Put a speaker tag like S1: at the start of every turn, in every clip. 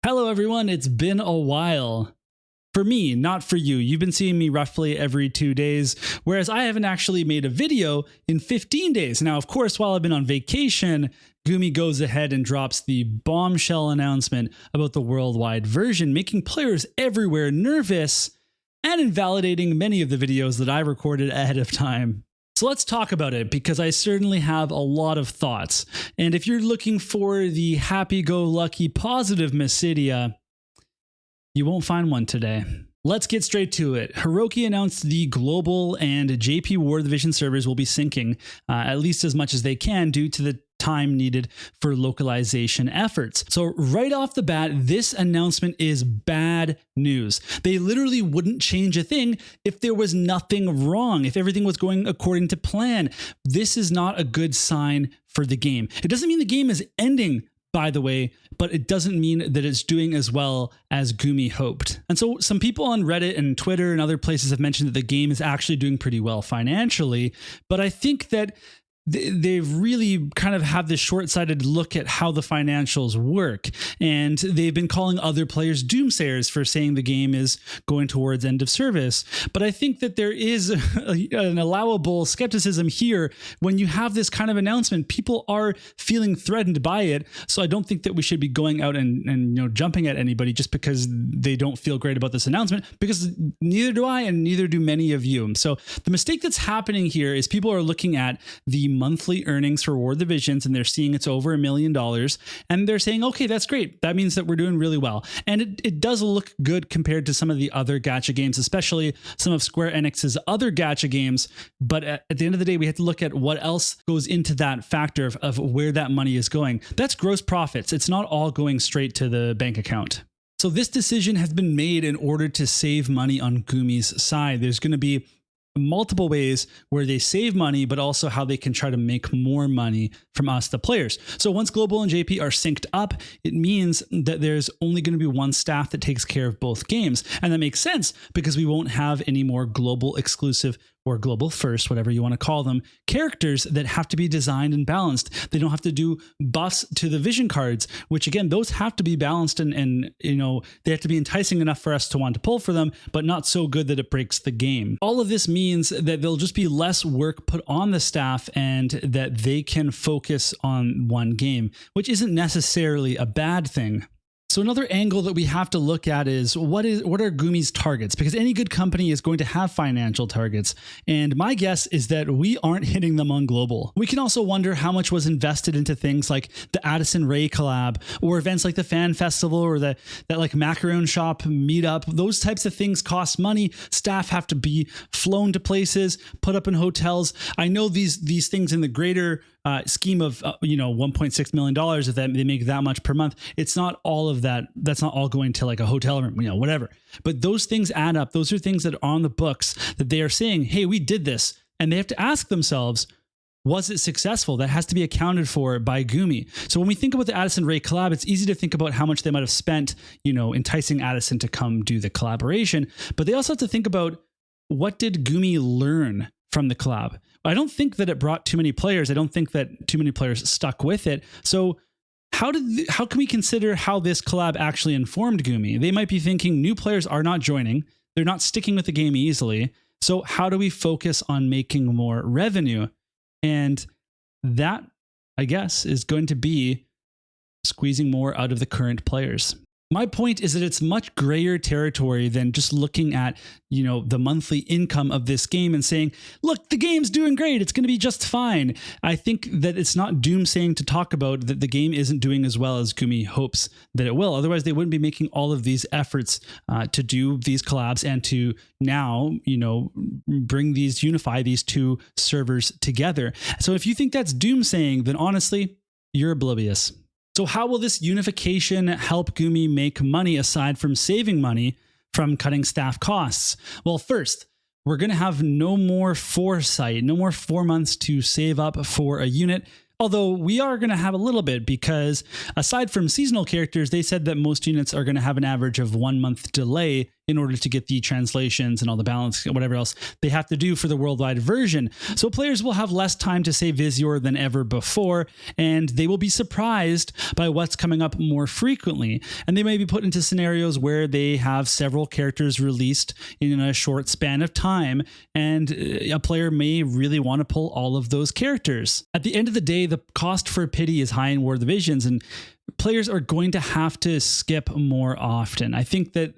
S1: Hello everyone, it's been a while. For me, not for you. You've been seeing me roughly every 2 days, whereas I haven't actually made a video in 15 days. Now, of course, while I've been on vacation, Gumi goes ahead and drops the bombshell announcement about the worldwide version, making players everywhere nervous and invalidating many of the videos that I recorded ahead of time. So let's talk about it, because I certainly have a lot of thoughts. And if you're looking for the happy-go-lucky positive Mysidia, you won't find one today. Let's get straight to it. Hiroki announced the global and JP War Division servers will be syncing at least as much as they can due to the time needed for localization efforts. So right off the bat, this announcement is bad news. They literally wouldn't change a thing if there was nothing wrong, if everything was going according to plan. This is not a good sign for the game. It doesn't mean the game is ending, by the way, but it doesn't mean that it's doing as well as Gumi hoped. And so some people on Reddit and Twitter and other places have mentioned that the game is actually doing pretty well financially, but I think that they've really kind of have this short-sighted look at how the financials work. And they've been calling other players doomsayers for saying the game is going towards end of service. But I think that there is an allowable skepticism here. When you have this kind of announcement, people are feeling threatened by it. So I don't think that we should be going out and jumping at anybody just because they don't feel great about this announcement, because neither do I and neither do many of you. So the mistake that's happening here is people are looking at the monthly earnings for War Divisions and they're seeing it's over $1 million and they're saying, okay, that's great. That means that we're doing really well. And it does look good compared to some of the other gacha games, especially some of Square Enix's other gacha games. But at the end of the day, we have to look at what else goes into that factor of where that money is going. That's gross profits. It's not all going straight to the bank account. So this decision has been made in order to save money on Gumi's side. There's going to be multiple ways where they save money, but also how they can try to make more money from us, the players. So once Global and JP are synced up, it means that there's only going to be one staff that takes care of both games. And that makes sense because we won't have any more global exclusive or global first, whatever you want to call them, characters that have to be designed and balanced. They don't have to do buffs to the vision cards, which again, those have to be balanced and they have to be enticing enough for us to want to pull for them, but not so good that it breaks the game. All of this means that there'll just be less work put on the staff and that they can focus on one game, which isn't necessarily a bad thing. So another angle that we have to look at is what are Gumi's targets? Because any good company is going to have financial targets. And my guess is that we aren't hitting them on global. We can also wonder how much was invested into things like the Addison Rae collab or events like the Fan Festival or that like Macaron Shop meetup. Those types of things cost money. Staff have to be flown to places, put up in hotels. I know these things in the greater scheme of $1.6 million, if they make that much per month, it's not all of that. That's not all going to like a hotel room, whatever. But those things add up. Those are things that are on the books that they are saying, hey, we did this. And they have to ask themselves, was it successful? That has to be accounted for by Gumi. So when we think about the Addison Rae collab, it's easy to think about how much they might have spent, enticing Addison to come do the collaboration. But they also have to think about, what did Gumi learn from the collab? I don't think that it brought too many players. I don't think that too many players stuck with it. So how can we consider how this collab actually informed Gumi? They might be thinking new players are not joining. They're not sticking with the game easily. So how do we focus on making more revenue? And that, I guess, is going to be squeezing more out of the current players. My point is that it's much grayer territory than just looking at, the monthly income of this game and saying, look, the game's doing great. It's going to be just fine. I think that it's not doomsaying to talk about that the game isn't doing as well as Gumi hopes that it will. Otherwise, they wouldn't be making all of these efforts to do these collabs and to now, unify these two servers together. So if you think that's doomsaying, then honestly, you're oblivious. So how will this unification help Gumi make money aside from saving money from cutting staff costs? Well, first, we're going to have no more foresight, no more 4 months to save up for a unit. Although we are going to have a little bit, because aside from seasonal characters, they said that most units are going to have an average of 1 month delay in order to get the translations and all the balance, whatever else they have to do for the worldwide version. So players will have less time to say FFVIIR than ever before, and they will be surprised by what's coming up more frequently. And they may be put into scenarios where they have several characters released in a short span of time, and a player may really want to pull all of those characters. At the end of the day, the cost for pity is high in War of the Visions, and players are going to have to skip more often. I think that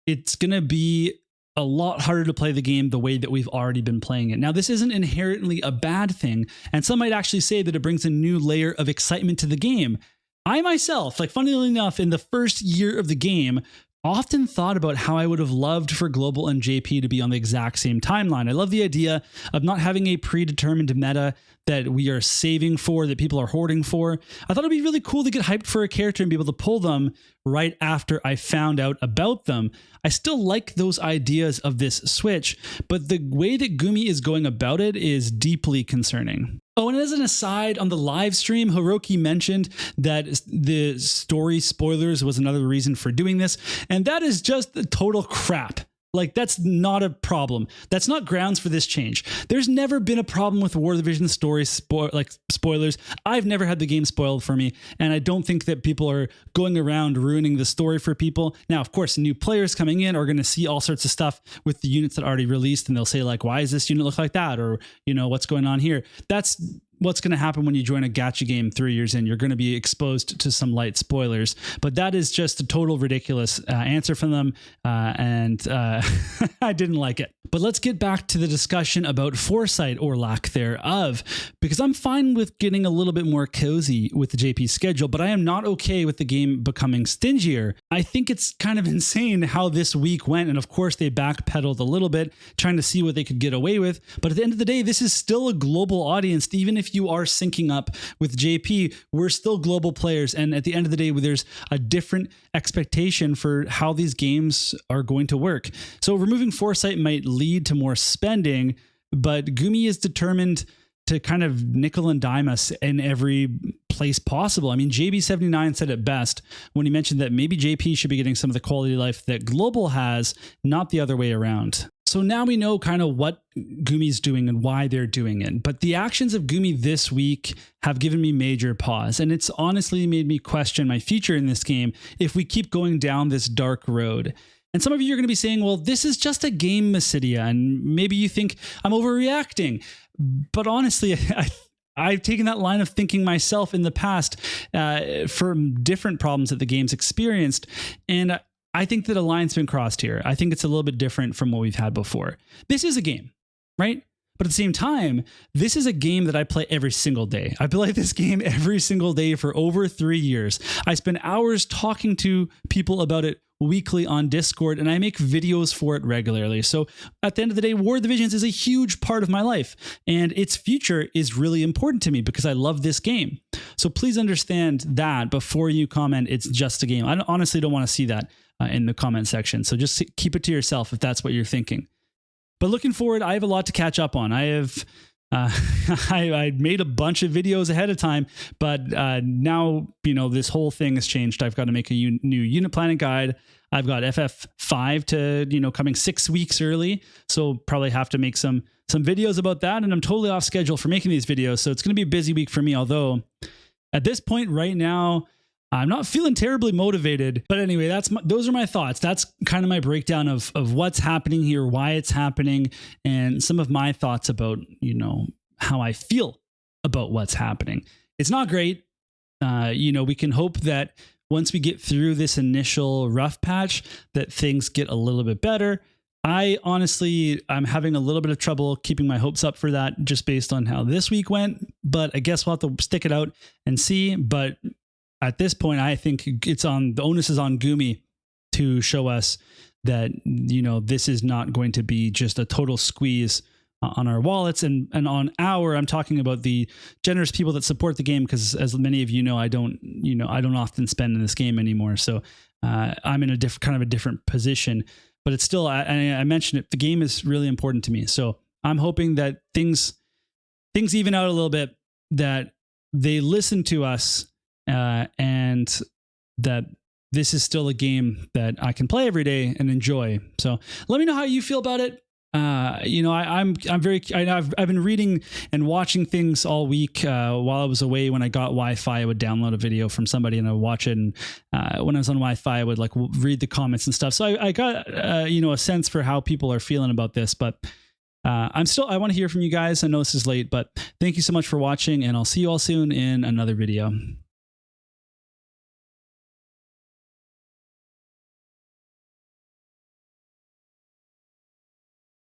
S1: it's going to be a lot harder to play the game the way that we've already been playing it. Now, this isn't inherently a bad thing, and some might actually say that it brings a new layer of excitement to the game. I myself, funnily enough, in the first year of the game, often thought about how I would have loved for Global and JP to be on the exact same timeline. I love the idea of not having a predetermined meta that we are saving for, that people are hoarding for. I thought it'd be really cool to get hyped for a character and be able to pull them right after I found out about them. I still like those ideas of this switch, but the way that Gumi is going about it is deeply concerning. Oh, and as an aside, on the live stream, Hiroki mentioned that the story spoilers was another reason for doing this, and that is just total crap. That's not a problem. That's not grounds for this change. There's never been a problem with War of the Vision story spoilers. I've never had the game spoiled for me, and I don't think that people are going around ruining the story for people. Now, of course, new players coming in are going to see all sorts of stuff with the units that are already released, and they'll say why does this unit look like that? Or, what's going on here? That's what's going to happen when you join a gacha game 3 years in. You're going to be exposed to some light spoilers, but that is just a total ridiculous answer from them, and I didn't like it. But let's get back to the discussion about foresight or lack thereof, because I'm fine with getting a little bit more cozy with the JP schedule, but I am not okay with the game becoming stingier. I think it's kind of insane how this week went, and of course they backpedaled a little bit, trying to see what they could get away with, but at the end of the day, this is still a global audience. Even if you are syncing up with JP, we're still global players, and at the end of the day, there's a different expectation for how these games are going to work. So removing foresight might lead to more spending, but Gumi is determined to kind of nickel and dime us in every place possible. I mean, JB79 said it best when he mentioned that maybe JP should be getting some of the quality of life that Global has, not the other way around. So now we know kind of what Gumi's doing and why they're doing it. But the actions of Gumi this week have given me major pause. And it's honestly made me question my future in this game if we keep going down this dark road. And some of you are going to be saying, well, this is just a game, Mysidia, and maybe you think I'm overreacting. But honestly, I've taken that line of thinking myself in the past for different problems that the game's experienced. And I think that a line's been crossed here. I think it's a little bit different from what we've had before. This is a game, right? But at the same time, this is a game that I play every single day. I play this game every single day for over 3 years. I spend hours talking to people about it weekly on Discord, and I make videos for it regularly. So at the end of the day, War of the Visions is a huge part of my life, and its future is really important to me because I love this game. So please understand that before you comment, it's just a game. I honestly don't want to see that in the comment section. So just keep it to yourself if that's what you're thinking. But looking forward, I have a lot to catch up on. I have I made a bunch of videos ahead of time, but now, this whole thing has changed. I've got to make a new unit planning guide. I've got FF5 to, coming 6 weeks early. So probably have to make some videos about that. And I'm totally off schedule for making these videos. So it's going to be a busy week for me. Although at this point right now, I'm not feeling terribly motivated, but anyway, those are my thoughts. That's kind of my breakdown of what's happening here, why it's happening, and some of my thoughts about, how I feel about what's happening. It's not great. We can hope that once we get through this initial rough patch, that things get a little bit better. I'm having a little bit of trouble keeping my hopes up for that just based on how this week went, but I guess we'll have to stick it out and see. But at this point, I think the onus is on Gumi to show us that, this is not going to be just a total squeeze on our wallets and on I'm talking about the generous people that support the game, because as many of you know, I don't often spend in this game anymore. So I'm in a different position, but it's still, I mentioned it, the game is really important to me. So I'm hoping that things even out a little bit, that they listen to us, and that
S2: this is still a game that I can play every day and enjoy. So let me know how you feel about it. You know, I've been reading and watching things all week while I was away. When I got Wi-Fi, I would download a video from somebody and I would watch it. And when I was on Wi-Fi, I would like read the comments and stuff. So I got you know, a sense for how people are feeling about this. But I want to hear from you guys. I know this is late, but thank you so much for watching, and I'll see you all soon in another video.